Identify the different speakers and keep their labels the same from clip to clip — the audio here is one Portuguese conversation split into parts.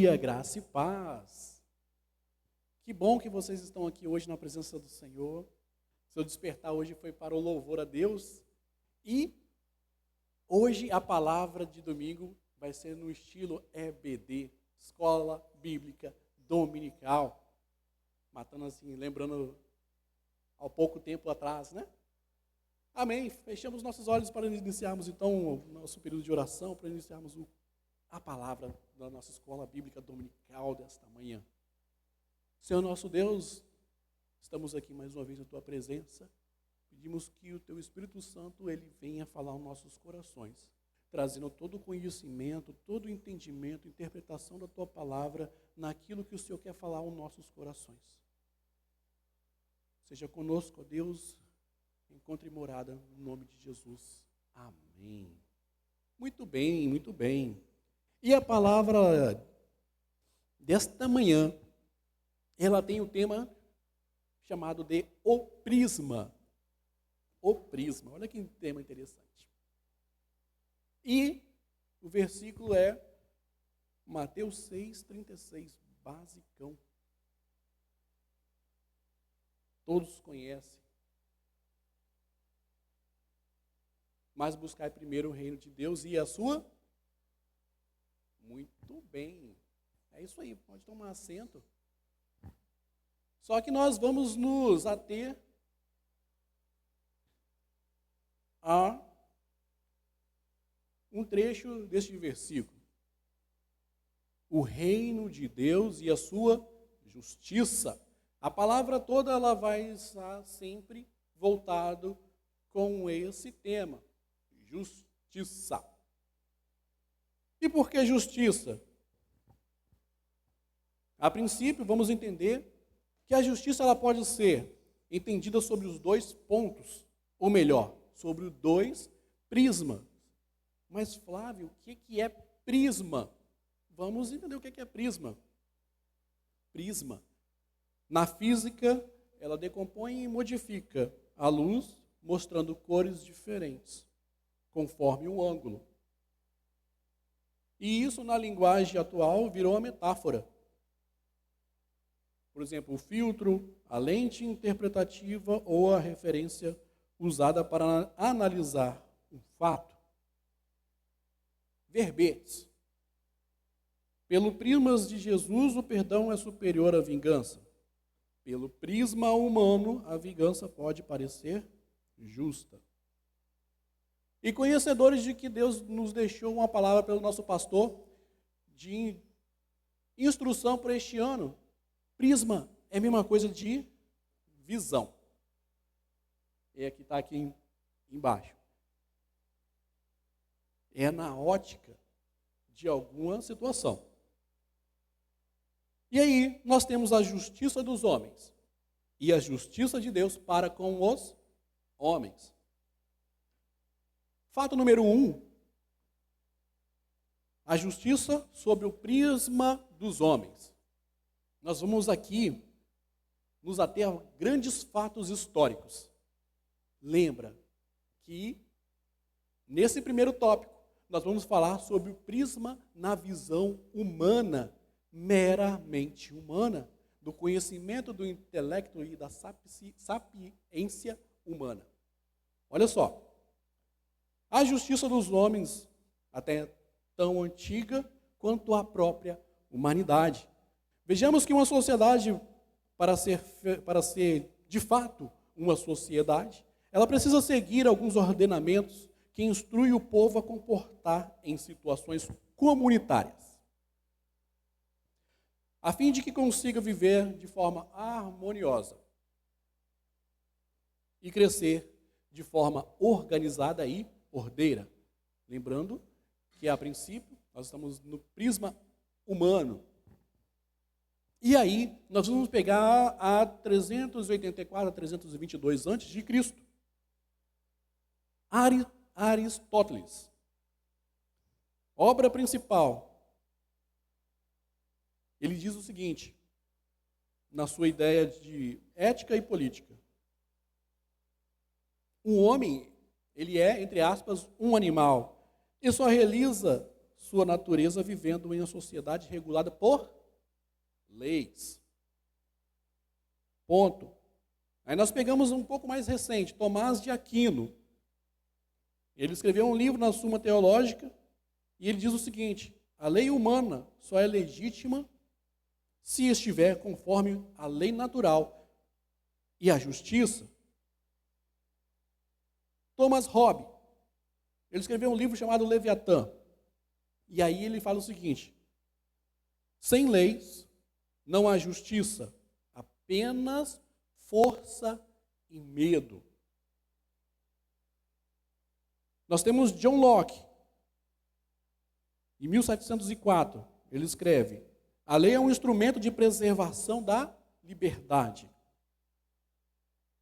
Speaker 1: dia, graça e paz. Que bom que vocês estão aqui hoje na presença do Senhor. Seu despertar hoje foi para o louvor a Deus. E hoje a palavra de domingo vai ser no estilo EBD, Escola Bíblica Dominical. Matando assim, lembrando há pouco tempo atrás, né? Amém. Fechamos nossos olhos para iniciarmos então o nosso período de oração, para iniciarmos a palavra da nossa Escola Bíblica Dominical desta manhã. Senhor nosso Deus, estamos aqui mais uma vez na Tua presença. Pedimos que o Teu Espírito Santo, Ele venha falar aos nossos corações, trazendo todo o conhecimento, todo o entendimento, interpretação da Tua palavra naquilo que o Senhor quer falar aos nossos corações. Seja conosco, ó Deus, encontre morada no nome de Jesus. Amém. Muito bem, muito bem. E a palavra desta manhã, ela tem o tema chamado de o prisma. O prisma. Olha que tema interessante. E o versículo é Mateus 6:36, basicão. Todos conhecem. Mas buscai primeiro o reino de Deus e a sua. Muito bem. É isso aí, pode tomar assento. Só que nós vamos nos ater a um trecho deste versículo. O reino de Deus e a sua justiça. A palavra toda ela vai estar sempre voltado com esse tema, justiça. E por que justiça? A princípio, vamos entender que a justiça ela pode ser entendida sobre os dois pontos, ou melhor, sobre os dois prismas. Mas, Flávio, o que é prisma? Vamos entender o que é prisma. Prisma. Na física, ela decompõe e modifica a luz, mostrando cores diferentes, conforme o ângulo. E isso, na linguagem atual, virou uma metáfora. Por exemplo, o filtro, a lente interpretativa ou a referência usada para analisar um fato. Verbetes. Pelo prisma de Jesus, o perdão é superior à vingança. Pelo prisma humano, a vingança pode parecer justa. E conhecedores de que Deus nos deixou uma palavra pelo nosso pastor de instrução para este ano. Prisma é a mesma coisa de visão. É que está aqui embaixo. É na ótica de alguma situação. E aí, nós temos a justiça dos homens e a justiça de Deus para com os homens. Fato número 1. A justiça sobre o prisma dos homens. Nós vamos aqui nos ater a grandes fatos históricos. Lembra que, nesse primeiro tópico, nós vamos falar sobre o prisma na visão humana, meramente humana, do conhecimento, do intelecto e da sapiência humana. Olha só, a justiça dos homens, até tão antiga quanto a própria humanidade. Vejamos que uma sociedade, para ser de fato uma sociedade, ela precisa seguir alguns ordenamentos que instruem o povo a comportar em situações comunitárias, a fim de que consiga viver de forma harmoniosa e crescer de forma organizada e ordeira. Lembrando que, a princípio, nós estamos no prisma humano. E aí, nós vamos pegar a 384 a 322 a.C., Aristóteles. Obra principal. Ele diz o seguinte, na sua ideia de ética e política. O homem, ele é, entre aspas, um animal e só realiza sua natureza vivendo em uma sociedade regulada por leis. Ponto. Aí nós pegamos um pouco mais recente, Tomás de Aquino. Ele escreveu um livro na Suma Teológica e ele diz o seguinte: a lei humana só é legítima se estiver conforme a lei natural e a justiça. Thomas Hobbes, ele escreveu um livro chamado Leviatã. E aí ele fala o seguinte: sem leis não há justiça, apenas força e medo. Nós temos John Locke, em 1704, ele escreve: a lei é um instrumento de preservação da liberdade.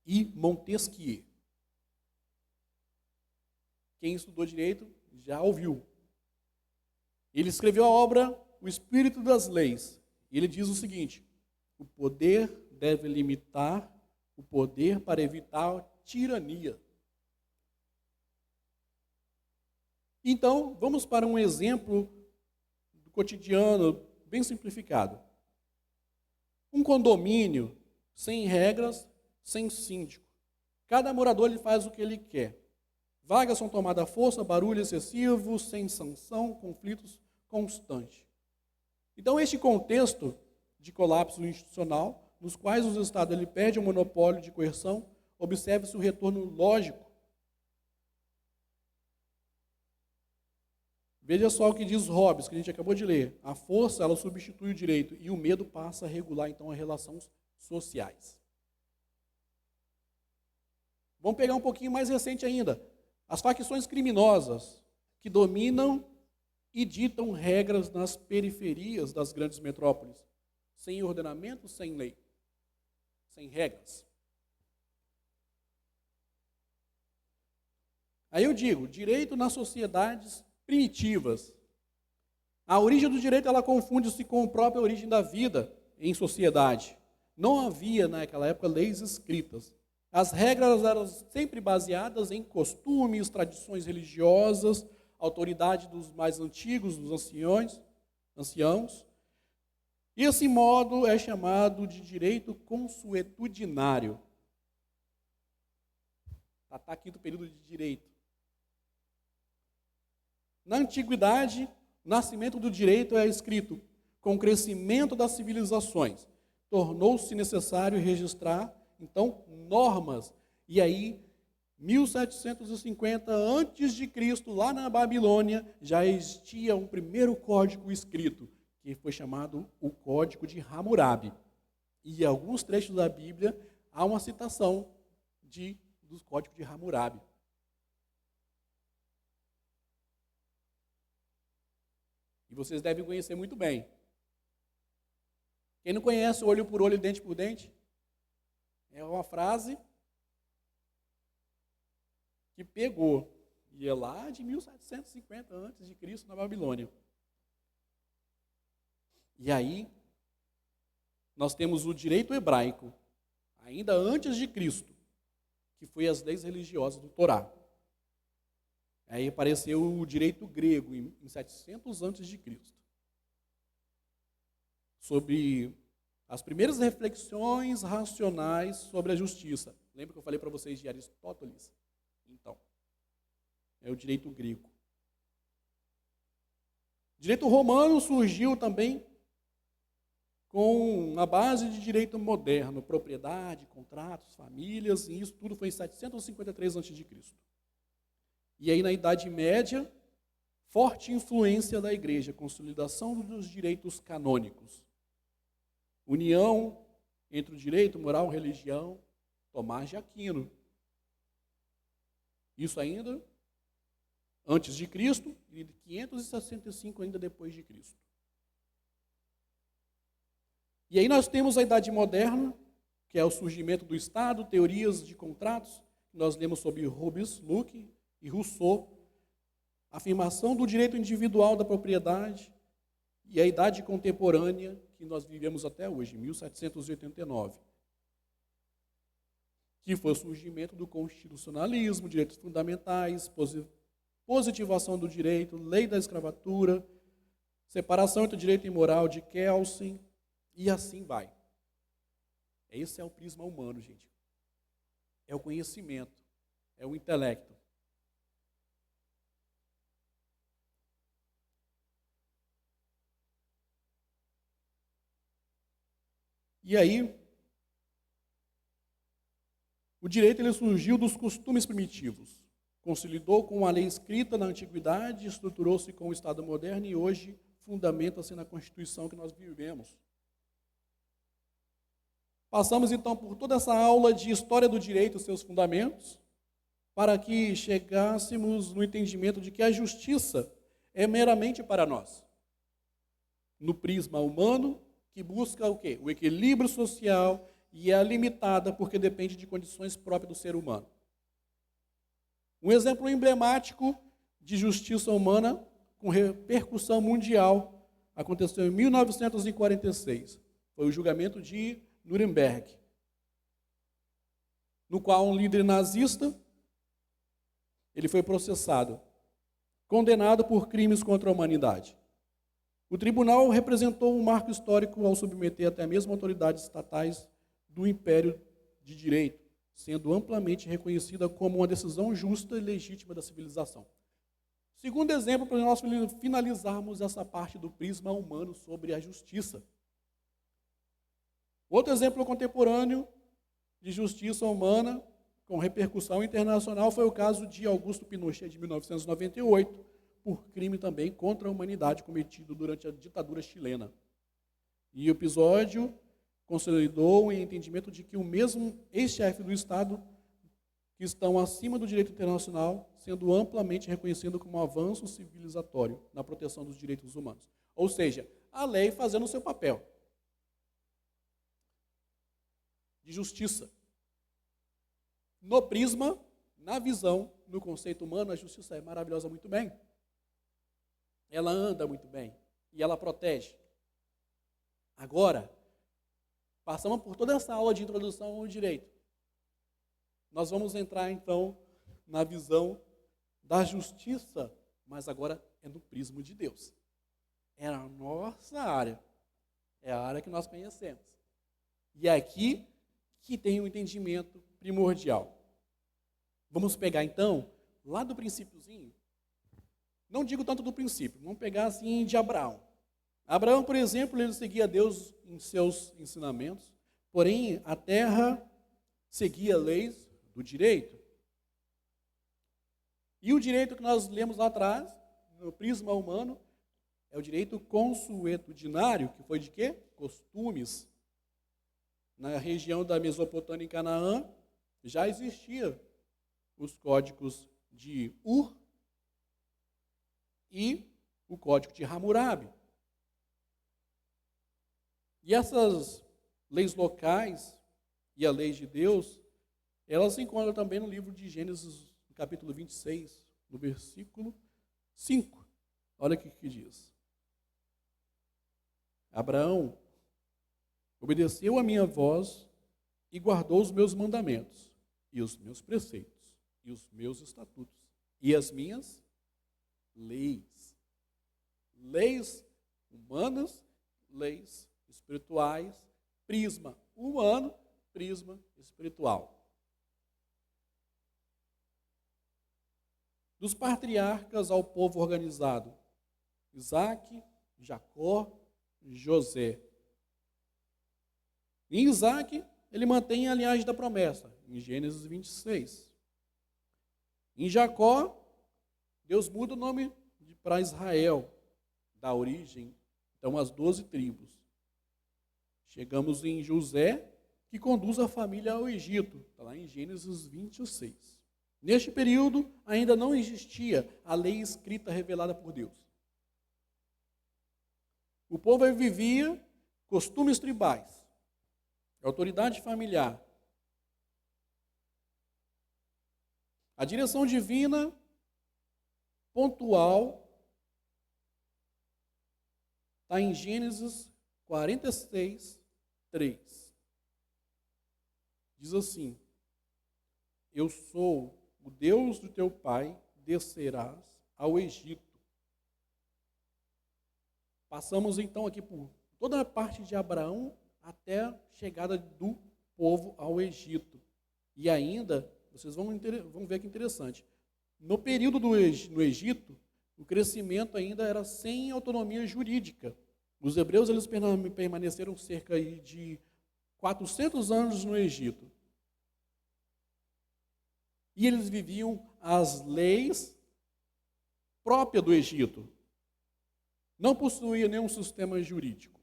Speaker 1: E Montesquieu, quem estudou direito já ouviu. Ele escreveu a obra O Espírito das Leis. E ele diz o seguinte: o poder deve limitar o poder para evitar tirania. Então, vamos para um exemplo do cotidiano, bem simplificado. Um condomínio sem regras, sem síndico. Cada morador ele faz o que ele quer. Vagas são tomadas à força, barulho excessivo, sem sanção, conflitos constantes. Então, este contexto de colapso institucional, nos quais o Estado ele perde o monopólio de coerção, observe-se o retorno lógico. Veja só o que diz Hobbes, que a gente acabou de ler. A força, ela substitui o direito e o medo passa a regular, então, as relações sociais. Vamos pegar um pouquinho mais recente ainda. As facções criminosas que dominam e ditam regras nas periferias das grandes metrópoles, sem ordenamento, sem lei, sem regras. Aí eu digo, direito nas sociedades primitivas. A origem do direito, ela confunde-se com a própria origem da vida em sociedade. Não havia, naquela época, leis escritas. As regras eram sempre baseadas em costumes, tradições religiosas, autoridade dos mais antigos, dos anciãos. E esse modo é chamado de direito consuetudinário. Está quinto período de direito. Na antiguidade, o nascimento do direito é escrito com o crescimento das civilizações. Tornou-se necessário registrar, então, normas. E aí, 1750 a.C., lá na Babilônia, já existia um primeiro código escrito, que foi chamado o Código de Hammurabi. E em alguns trechos da Bíblia há uma citação do Código de Hammurabi. E vocês devem conhecer muito bem. Quem não conhece olho por olho, dente por dente? É uma frase que pegou. E é lá de 1750 a.C., na Babilônia. E aí, nós temos o direito hebraico, ainda antes de Cristo, que foi as leis religiosas do Torá. Aí apareceu o direito grego em 700 a.C., sobre as primeiras reflexões racionais sobre a justiça. Lembra que eu falei para vocês de Aristóteles? Então, é o direito grego. O direito romano surgiu também com a base de direito moderno, propriedade, contratos, famílias, e isso tudo foi em 753 a.C. E aí, na Idade Média, forte influência da igreja, consolidação dos direitos canônicos. União entre o direito, moral, religião, Tomás de Aquino. Isso ainda antes de Cristo e 565 ainda depois de Cristo. E aí nós temos a Idade Moderna, que é o surgimento do Estado, teorias de contratos, que nós lemos sobre Hobbes, Locke e Rousseau, afirmação do direito individual da propriedade e a Idade Contemporânea, que nós vivemos até hoje, 1789, que foi o surgimento do constitucionalismo, direitos fundamentais, positivação do direito, lei da escravatura, separação entre direito e moral de Kelsen, e assim vai. Esse é o prisma humano, gente. É o conhecimento, é o intelecto. E aí, o direito ele surgiu dos costumes primitivos, consolidou com a lei escrita na antiguidade, estruturou-se com o Estado moderno e hoje fundamenta-se na Constituição que nós vivemos. Passamos então por toda essa aula de história do direito e seus fundamentos, para que chegássemos no entendimento de que a justiça é meramente para nós, no prisma humano, que busca o quê? O equilíbrio social e é limitada porque depende de condições próprias do ser humano. Um exemplo emblemático de justiça humana com repercussão mundial aconteceu em 1946. Foi o julgamento de Nuremberg, no qual um líder nazista ele foi processado, condenado por crimes contra a humanidade. O tribunal representou um marco histórico ao submeter até mesmo autoridades estatais do Império de Direito, sendo amplamente reconhecida como uma decisão justa e legítima da civilização. Segundo exemplo, para nós finalizarmos essa parte do prisma humano sobre a justiça. Outro exemplo contemporâneo de justiça humana com repercussão internacional foi o caso de Augusto Pinochet, de 1998, por crime também contra a humanidade cometido durante a ditadura chilena. E o episódio consolidou o entendimento de que o mesmo ex-chefe do Estado que estão acima do direito internacional, sendo amplamente reconhecido como um avanço civilizatório na proteção dos direitos humanos. Ou seja, a lei fazendo o seu papel de justiça. No prisma, na visão, no conceito humano, a justiça é maravilhosa muito bem. Ela anda muito bem e ela protege. Agora, passamos por toda essa aula de introdução ao direito. Nós vamos entrar, então, na visão da justiça, mas agora é no prisma de Deus. É a nossa área. É a área que nós conhecemos. E é aqui que tem um entendimento primordial. Vamos pegar, então, lá do princípiozinho. Não digo tanto do princípio, vamos pegar assim de Abraão. Abraão, por exemplo, ele seguia Deus em seus ensinamentos, porém a terra seguia leis do direito. E o direito que nós lemos lá atrás, no prisma humano, é o direito consuetudinário, que foi de quê? Costumes. Na região da Mesopotâmia e Canaã, já existia os códigos de Ur e o código de Hammurabi. E essas leis locais e a lei de Deus, elas se encontram também no livro de Gênesis, no capítulo 26, no versículo 5. Olha o que diz. Abraão obedeceu a minha voz e guardou os meus mandamentos, e os meus preceitos, e os meus estatutos, e as minhas leis. Leis humanas, leis espirituais, prisma humano, prisma espiritual. Dos patriarcas ao povo organizado, Isaac, Jacó, José. Em Isaac, ele mantém a linhagem da promessa, em Gênesis 26. Em Jacó, Deus muda o nome para Israel, da origem, então, as 12 tribos. Chegamos em José, que conduz a família ao Egito, está lá em Gênesis 26. Neste período, ainda não existia a lei escrita revelada por Deus. O povo vivia costumes tribais, autoridade familiar. A direção divina, pontual, está em Gênesis 46, 3. Diz assim: eu sou o Deus do teu pai, descerás ao Egito. Passamos então aqui por toda a parte de Abraão até a chegada do povo ao Egito. E ainda, vocês vão ver que interessante, no período no Egito, o crescimento ainda era sem autonomia jurídica. Os hebreus eles permaneceram cerca de 400 anos no Egito. E eles viviam as leis próprias do Egito. Não possuía nenhum sistema jurídico.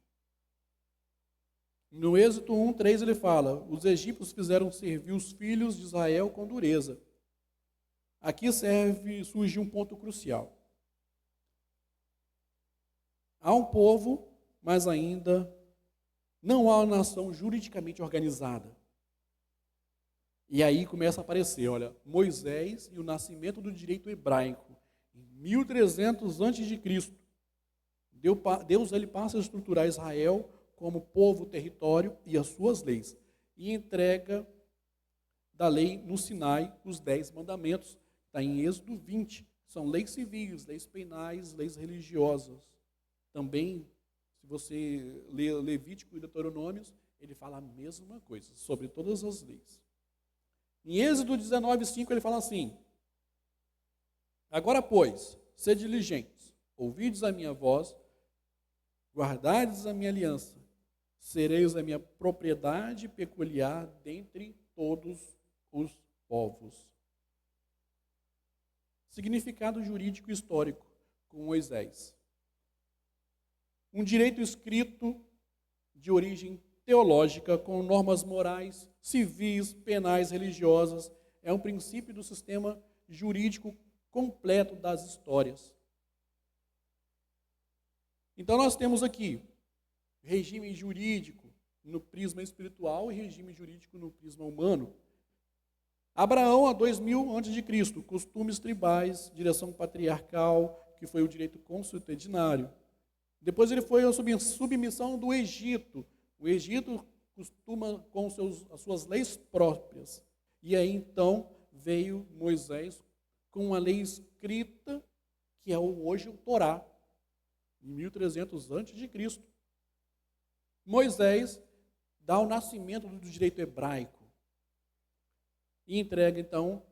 Speaker 1: No Êxodo 1:3 ele fala: os egípcios fizeram servir os filhos de Israel com dureza. Aqui surge um ponto crucial. Há um povo, mas ainda não há uma nação juridicamente organizada. E aí começa a aparecer, olha, Moisés e o nascimento do direito hebraico. Em 1300 a.C., Deus ele passa a estruturar Israel como povo, território e as suas leis. E entrega da lei no Sinai os 10 mandamentos. Está em Êxodo 20. São leis civis, leis penais, leis religiosas. Também, se você lê Levítico e Deuteronômios, ele fala a mesma coisa sobre todas as leis. Em Êxodo 19:5 ele fala assim: agora, pois, sede diligentes, ouvides a minha voz, guardardes a minha aliança, sereis a minha propriedade peculiar dentre todos os povos. Significado jurídico e histórico com Moisés. Um direito escrito de origem teológica, com normas morais, civis, penais, religiosas, é um princípio do sistema jurídico completo das histórias. Então nós temos aqui regime jurídico no prisma espiritual e regime jurídico no prisma humano. Abraão, há 2000 a.C., costumes tribais, direção patriarcal, que foi o direito consuetudinário. Depois ele foi a submissão do Egito. O Egito costuma com as suas leis próprias. E aí então veio Moisés com uma lei escrita, que é hoje o Torá, em 1300 a.C. Moisés dá o nascimento do direito hebraico e entrega então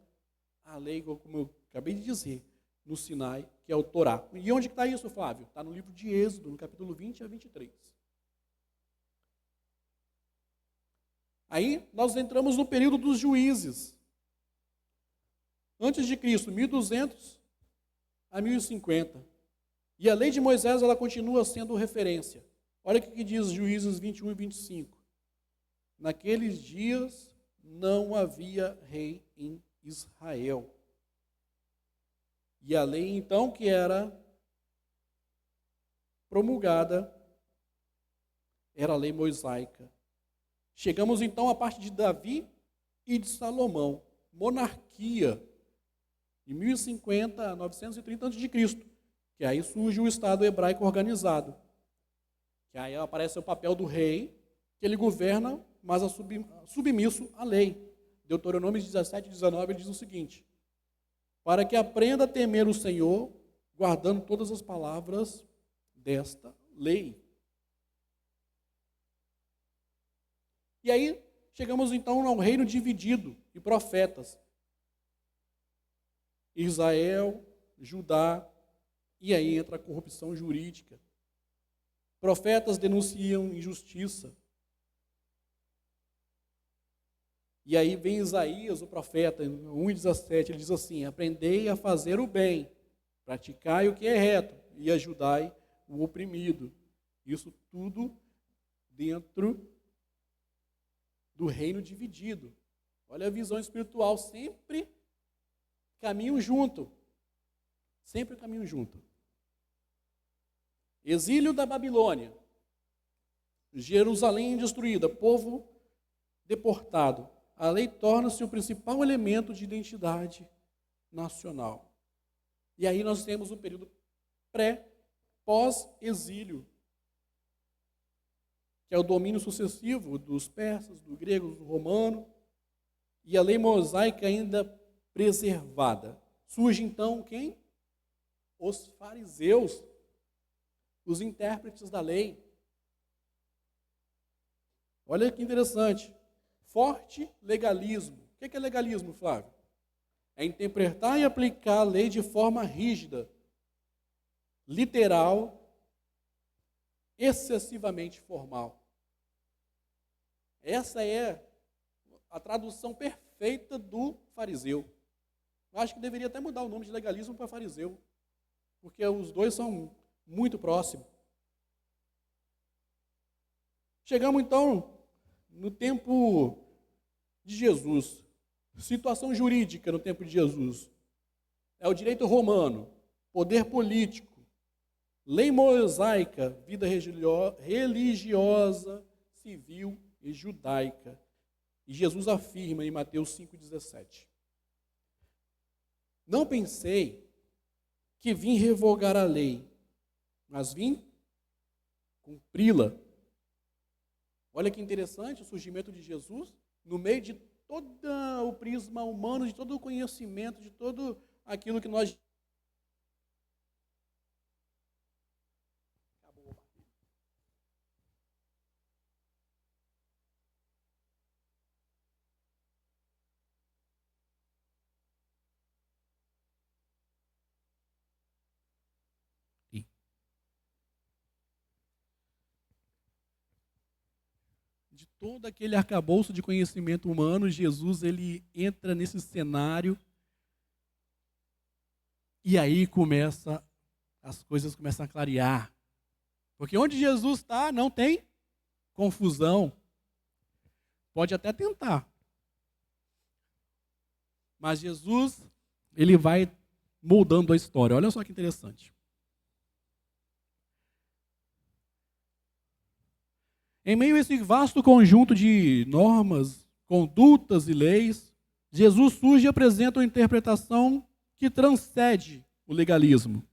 Speaker 1: a lei, como eu acabei de dizer, no Sinai, que é o Torá. E onde está isso, Flávio? Está no livro de Êxodo, no capítulo 20 a 23. Aí nós entramos no período dos juízes. Antes de Cristo, 1200 a 1050. E a lei de Moisés ela continua sendo referência. Olha o que diz Juízes 21 e 25. Naqueles dias não havia rei em Israel. E a lei então que era promulgada era a lei mosaica. Chegamos então à parte de Davi e de Salomão, monarquia, de 1050 a 930 a.C., que aí surge o Estado hebraico organizado, que aí aparece o papel do rei, que ele governa, mas é submisso à lei. Deuteronômio 17:19 ele diz o seguinte: para que aprenda a temer o Senhor, guardando todas as palavras desta lei. E aí, chegamos então ao reino dividido de profetas. Israel, Judá, e aí entra a corrupção jurídica. Profetas denunciam injustiça. E aí vem Isaías, o profeta, em 1:17, ele diz assim: aprendei a fazer o bem, praticai o que é reto e ajudai o oprimido. Isso tudo dentro do reino dividido. Olha a visão espiritual, sempre caminham junto. Sempre caminham junto. Exílio da Babilônia. Jerusalém destruída, povo deportado. A lei torna-se o principal elemento de identidade nacional. E aí nós temos o período pós-exílio, que é o domínio sucessivo dos persas, do grego, do romano, e a lei mosaica ainda preservada. Surge então quem? Os fariseus. os intérpretes da lei. Olha que interessante. Forte legalismo. O que é legalismo, Flávio? É interpretar e aplicar a lei de forma rígida, literal, excessivamente formal. Essa é a tradução perfeita do fariseu. Eu acho que deveria até mudar o nome de legalismo para fariseu, porque os dois são muito próximos. Chegamos então no tempo de Jesus. Situação jurídica no tempo de Jesus. É o direito romano, poder político, lei mosaica, vida religiosa, civil e judaica. E Jesus afirma em Mateus 5,17: não pensei que vim revogar a lei, mas vim cumpri-la. Olha que interessante o surgimento de Jesus no meio de todo o prisma humano, de todo o conhecimento, de todo aquilo que nós... De todo aquele arcabouço de conhecimento humano, Jesus ele entra nesse cenário e aí as coisas começam a clarear. Porque onde Jesus está, não tem confusão. Pode até tentar. Mas Jesus, ele vai moldando a história. Olha só que interessante. Em meio a esse vasto conjunto de normas, condutas e leis, Jesus surge e apresenta uma interpretação que transcende o legalismo,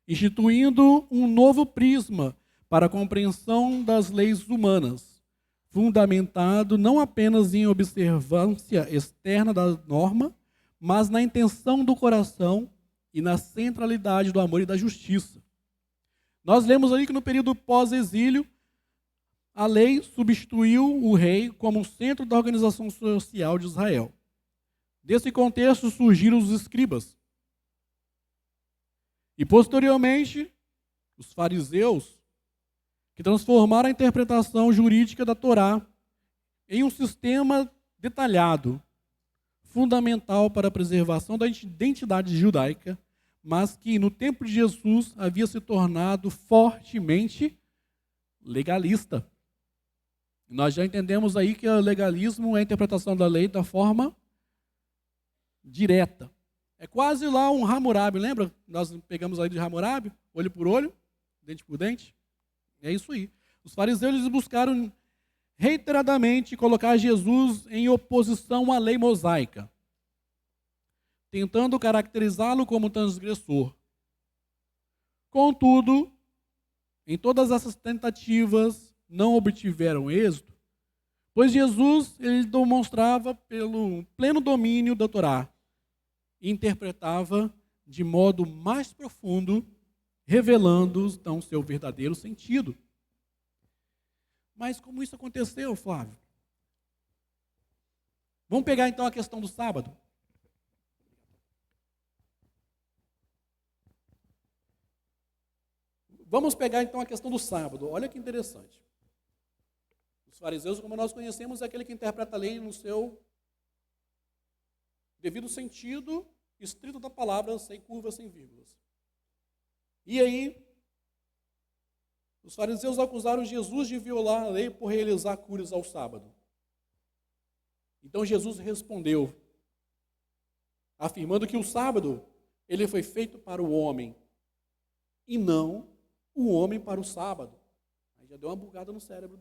Speaker 1: instituindo um novo prisma para a compreensão das leis humanas, fundamentado não apenas em observância externa da norma, mas na intenção do coração e na centralidade do amor e da justiça. Nós lemos ali que no período pós-exílio, a lei substituiu o rei como centro da organização social de Israel. Desse contexto surgiram os escribas. E posteriormente, os fariseus, que transformaram a interpretação jurídica da Torá em um sistema detalhado, fundamental para a preservação da identidade judaica, mas que no tempo de Jesus havia se tornado fortemente legalista. Nós já entendemos aí que o legalismo é a interpretação da lei da forma direta. É quase lá um Hammurabi, lembra? Nós pegamos aí de Hammurabi, olho por olho, dente por dente. É isso aí. Os fariseus eles buscaram reiteradamente colocar Jesus em oposição à lei mosaica, tentando caracterizá-lo como transgressor. Contudo, em todas essas tentativas, não obtiveram êxito, pois Jesus ele demonstrava pelo pleno domínio da Torá e interpretava de modo mais profundo, revelando então seu verdadeiro sentido. Mas como isso aconteceu, Flávio? Vamos pegar então a questão do sábado. Vamos pegar então a questão do sábado. Olha que interessante. Os fariseus, como nós conhecemos, é aquele que interpreta a lei no seu devido sentido estrito da palavra, sem curvas, sem vírgulas. E aí, os fariseus acusaram Jesus de violar a lei por realizar curas ao sábado. Então Jesus respondeu, afirmando que o sábado ele foi feito para o homem e não o homem para o sábado. Aí já deu uma bugada no cérebro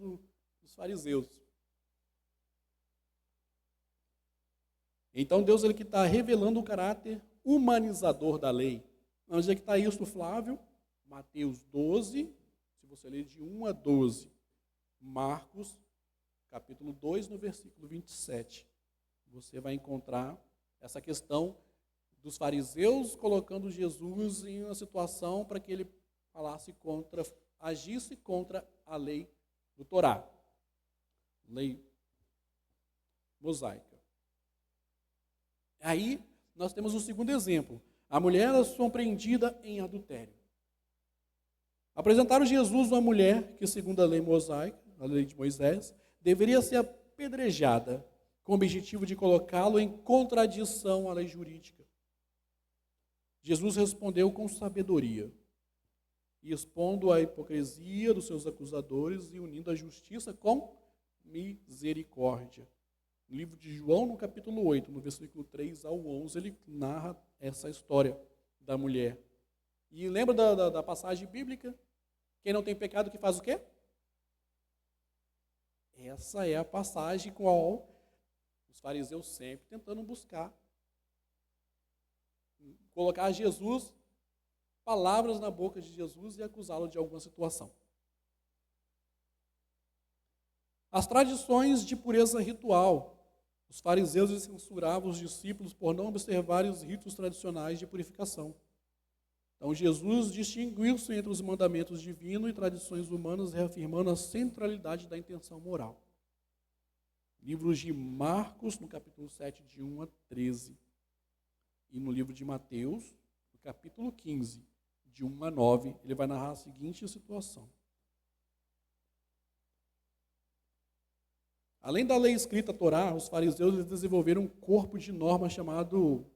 Speaker 1: dos fariseus. Então Deus ele que está revelando o caráter humanizador da lei. Onde é que está isso, Flávio? Mateus 12, se você ler de 1 a 12. Marcos, capítulo 2, no versículo 27. Você vai encontrar essa questão dos fariseus colocando Jesus em uma situação para que ele agisse contra a lei do Torá, lei mosaica. Aí nós temos um segundo exemplo. A mulher é surpreendida em adultério. Apresentaram Jesus uma mulher que, segundo a lei mosaica, a lei de Moisés, deveria ser apedrejada, com o objetivo de colocá-lo em contradição à lei jurídica. Jesus respondeu com sabedoria, e expondo a hipocrisia dos seus acusadores e unindo a justiça com misericórdia. No livro de João, no capítulo 8, no versículo 3 ao 11, ele narra essa história da mulher. E lembra da passagem bíblica? Quem não tem pecado, que faz o quê? Essa é a passagem com a os fariseus sempre tentando buscar colocar Jesus, palavras na boca de Jesus e acusá-lo de alguma situação. As tradições de pureza ritual. Os fariseus censuravam os discípulos por não observarem os ritos tradicionais de purificação. Então, Jesus distinguiu-se entre os mandamentos divinos e tradições humanas, reafirmando a centralidade da intenção moral. Livros de Marcos, no capítulo 7, de 1 a 13. E no livro de Mateus, no capítulo 15, de 1 a 9, ele vai narrar a seguinte situação. Além da lei escrita Torá, os fariseus desenvolveram um corpo de normas chamado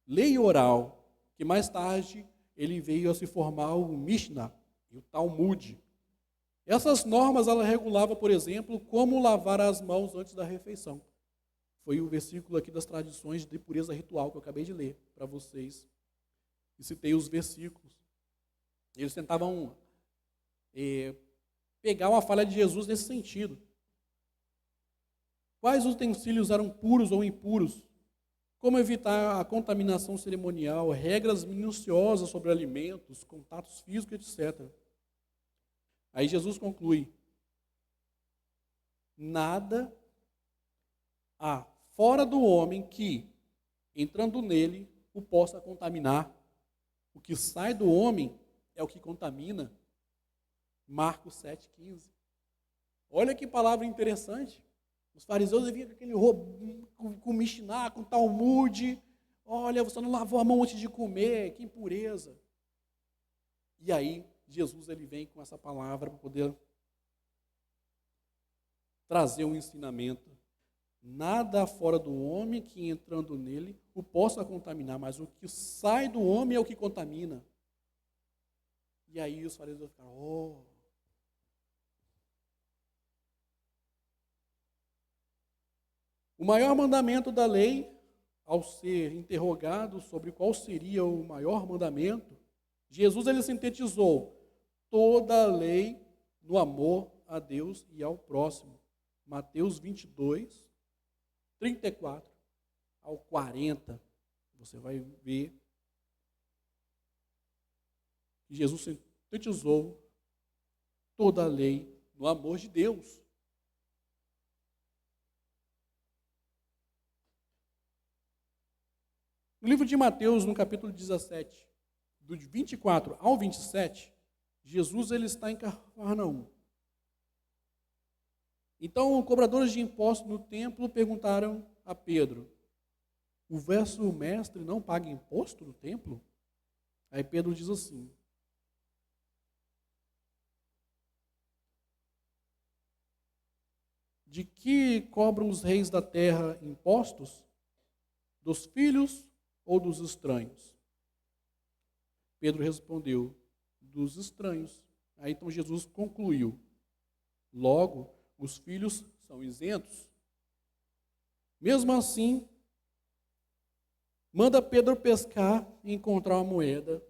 Speaker 1: lei oral, que mais tarde ele veio a se formar o Mishnah e o Talmud. Essas normas ela regulava, por exemplo, como lavar as mãos antes da refeição. Foi o versículo aqui das tradições de pureza ritual que eu acabei de ler para vocês. E citei os versículos. Eles tentavam pegar uma falha de Jesus nesse sentido. Quais utensílios eram puros ou impuros? Como evitar a contaminação cerimonial, regras minuciosas sobre alimentos, contatos físicos, etc. Aí Jesus conclui: nada há fora do homem que, entrando nele, o possa contaminar. O que sai do homem é o que contamina. Marcos 7,15. Olha que palavra interessante. Os fariseus vinham com aquele roubo, com Mishnah, com Talmud. Olha, você não lavou a mão antes de comer, que impureza. E aí, Jesus ele vem com essa palavra para poder trazer um ensinamento. Nada fora do homem que, entrando nele, o possa contaminar, mas o que sai do homem é o que contamina. E aí os fariseus ficaram, O maior mandamento da lei, ao ser interrogado sobre qual seria o maior mandamento, Jesus ele sintetizou toda a lei no amor a Deus e ao próximo. Mateus 22, 34 ao 40. Você vai ver que Jesus sintetizou toda a lei no amor de Deus. No livro de Mateus, no capítulo 17, do 24 ao 27, Jesus ele está em Cafarnaum. Então, cobradores de impostos no templo perguntaram a Pedro: o vosso mestre não paga imposto no templo? Aí Pedro diz assim: de que cobram os reis da terra impostos? Dos filhos ou dos estranhos? Pedro respondeu: dos estranhos. Aí então Jesus concluiu: logo, os filhos são isentos. Mesmo assim, manda Pedro pescar e encontrar uma moeda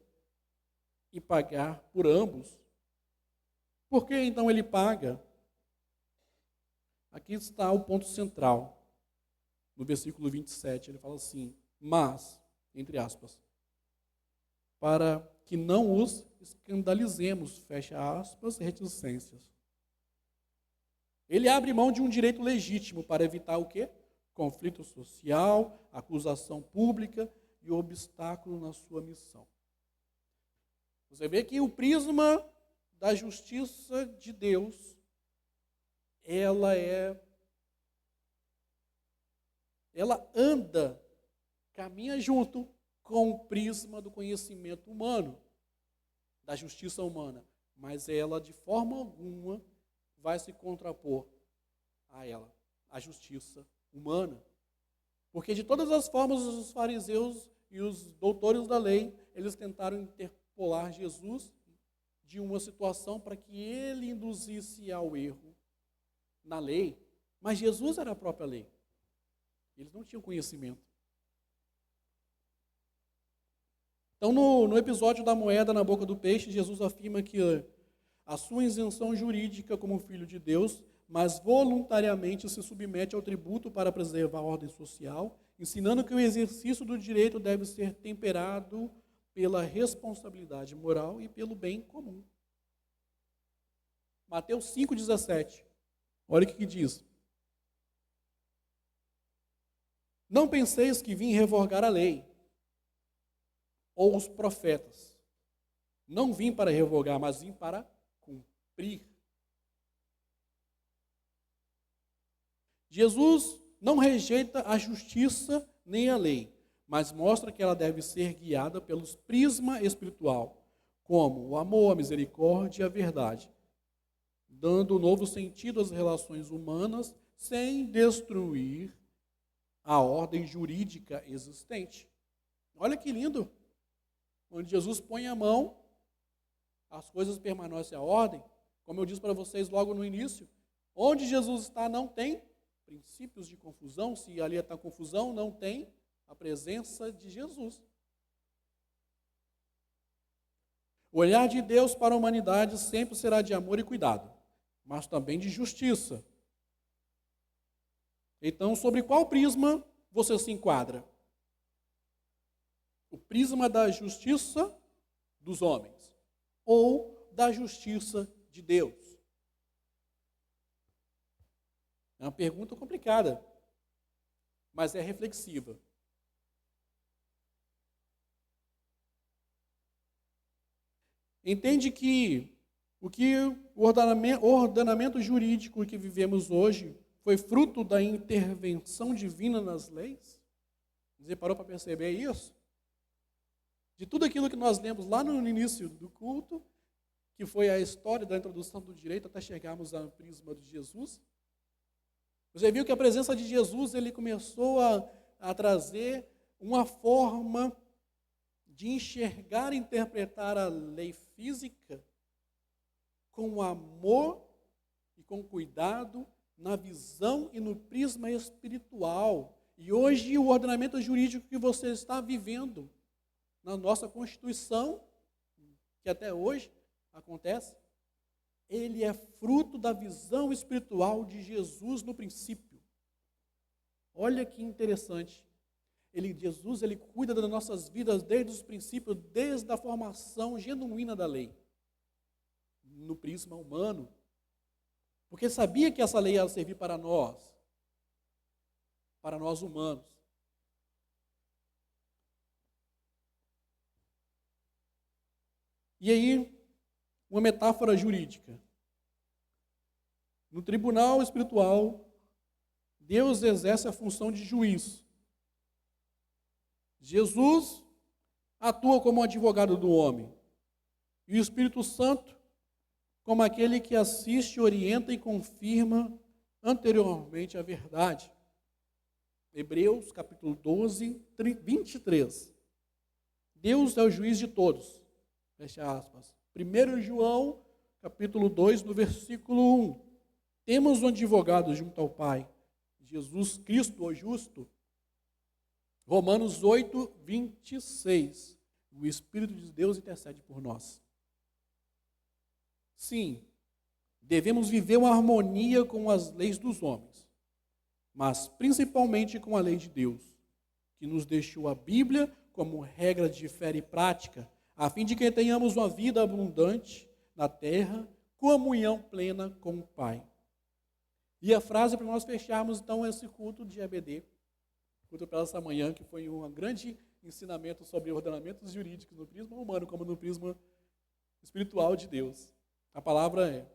Speaker 1: e pagar por ambos. Por que então ele paga? Aqui está o ponto central. No versículo 27, ele fala assim: mas, entre aspas, para que não os escandalizemos, fecha aspas, reticências. Ele abre mão de um direito legítimo para evitar o quê? Conflito social, acusação pública e obstáculo na sua missão. Você vê que o prisma da justiça de Deus, ela anda, caminha junto com o prisma do conhecimento humano, da justiça humana, mas ela de forma alguma vai se contrapor a ela, a justiça humana. Porque de todas as formas os fariseus e os doutores da lei, eles tentaram interpolar Jesus de uma situação para que ele induzisse ao erro na lei, mas Jesus era a própria lei. Eles não tinham conhecimento. Então, no episódio da moeda na boca do peixe, Jesus afirma que a sua isenção jurídica como filho de Deus, mas voluntariamente se submete ao tributo para preservar a ordem social, ensinando que o exercício do direito deve ser temperado pela responsabilidade moral e pelo bem comum. Mateus 5,17. Olha o que diz. Não penseis que vim revogar a lei ou os profetas. Não vim para revogar, mas vim para cumprir. Jesus não rejeita a justiça nem a lei, mas mostra que ela deve ser guiada pelos prisma espiritual, como o amor, a misericórdia e a verdade, dando um novo sentido às relações humanas sem destruir a ordem jurídica existente. Olha que lindo! Onde Jesus põe a mão, as coisas permanecem à ordem. Como eu disse para vocês logo no início, onde Jesus está não tem princípios de confusão. Se ali está confusão, não tem a presença de Jesus. O olhar de Deus para a humanidade sempre será de amor e cuidado, mas também de justiça. Então, sobre qual prisma você se enquadra? O prisma da justiça dos homens ou da justiça de Deus? É uma pergunta complicada, mas é reflexiva. Entende que o ordenamento jurídico que vivemos hoje foi fruto da intervenção divina nas leis? Você parou para perceber isso? De tudo aquilo que nós lemos lá no início do culto, que foi a história da introdução do direito até chegarmos ao prisma de Jesus, você viu que a presença de Jesus, ele começou a trazer uma forma de enxergar e interpretar a lei física com amor e com cuidado, na visão e no prisma espiritual. E hoje o ordenamento jurídico que você está vivendo na nossa Constituição, que até hoje acontece, ele é fruto da visão espiritual de Jesus no princípio. Olha que interessante. Jesus cuida das nossas vidas desde os princípios, desde a formação genuína da lei, no prisma humano. Porque sabia que essa lei ia servir para nós humanos. E aí, uma metáfora jurídica. No tribunal espiritual, Deus exerce a função de juiz. Jesus atua como advogado do homem. E o Espírito Santo como aquele que assiste, orienta e confirma anteriormente a verdade. Hebreus capítulo 12, 23. Deus é o juiz de todos. Fecha aspas. 1 João, capítulo 2, no versículo 1. Temos um advogado junto ao Pai, Jesus Cristo, o justo. Romanos 8, 26. O Espírito de Deus intercede por nós. Sim, devemos viver uma harmonia com as leis dos homens, mas principalmente com a lei de Deus, que nos deixou a Bíblia como regra de fé e prática, a fim de que tenhamos uma vida abundante na terra, comunhão plena com o Pai. E a frase para nós fecharmos, então, esse culto de EBD, culto para essa manhã, que foi um grande ensinamento sobre ordenamentos jurídicos no prisma humano, como no prisma espiritual de Deus. A palavra é: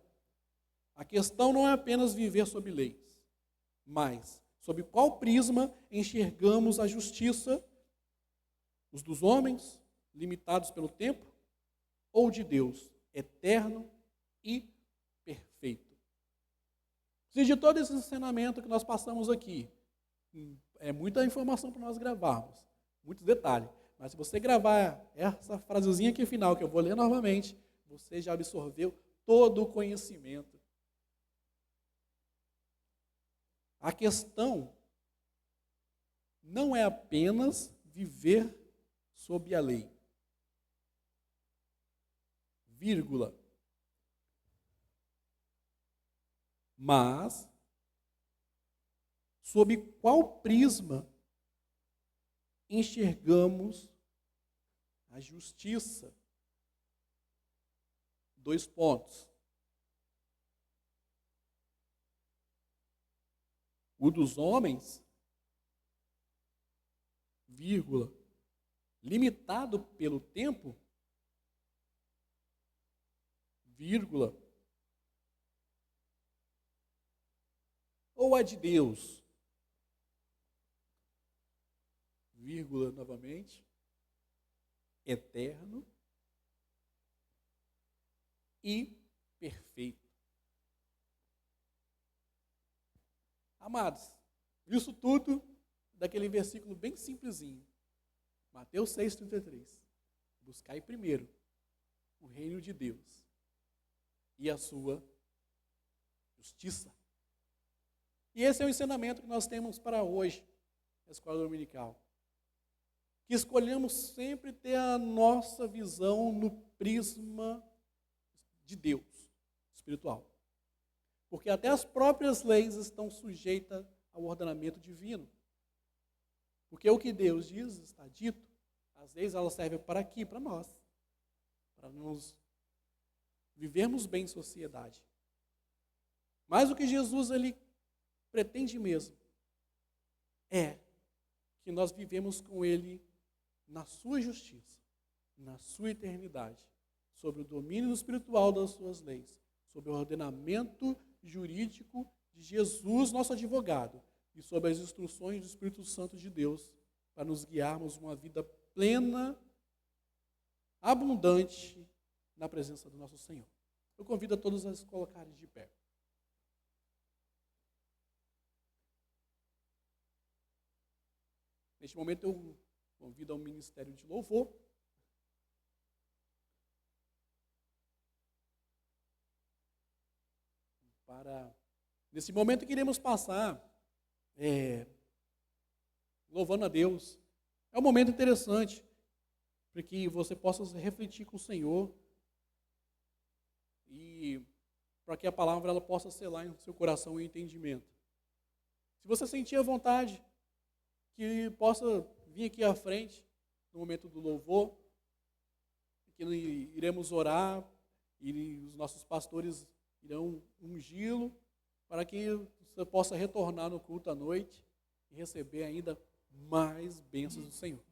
Speaker 1: a questão não é apenas viver sob leis, mas sob qual prisma enxergamos a justiça, os dos homens, limitados pelo tempo, ou de Deus, eterno e perfeito. Se de todo esse ensinamento que nós passamos aqui, é muita informação para nós gravarmos, muitos detalhes, mas se você gravar essa frasezinha aqui final, que eu vou ler novamente, você já absorveu todo o conhecimento. A questão não é apenas viver sob a lei, vírgula, mas sob qual prisma enxergamos a justiça? 2 pontos. O dos homens, vírgula, limitado pelo tempo, vírgula, ou a de Deus, vírgula, novamente, eterno e perfeito. Amados, isso tudo daquele versículo bem simplesinho. Mateus 6,33. Buscai primeiro o reino de Deus e a sua justiça. E esse é o ensinamento que nós temos para hoje, na escola dominical. Que escolhemos sempre ter a nossa visão no prisma de Deus, espiritual. Porque até as próprias leis estão sujeitas ao ordenamento divino. Porque o que Deus diz está dito, as leis elas servem para aqui, para nós. Para nos vivermos bem em sociedade. Mas o que Jesus ele pretende mesmo é que nós vivemos com Ele na sua justiça, na sua eternidade, sobre o domínio espiritual das suas leis, sobre o ordenamento jurídico de Jesus, nosso advogado, e sobre as instruções do Espírito Santo de Deus, para nos guiarmos uma vida plena, abundante, na presença do nosso Senhor. Eu convido a todos a se colocarem de pé. Neste momento eu convido ao Ministério de Louvor. Nesse momento que iremos passar louvando a Deus. É um momento interessante para que você possa refletir com o Senhor e para que a palavra ela possa selar em seu coração e entendimento. Se você sentir a vontade, que possa vir aqui à frente no momento do louvor, que iremos orar e os nossos pastores irão ungí-lo para que você possa retornar no culto à noite e receber ainda mais bênçãos do Senhor.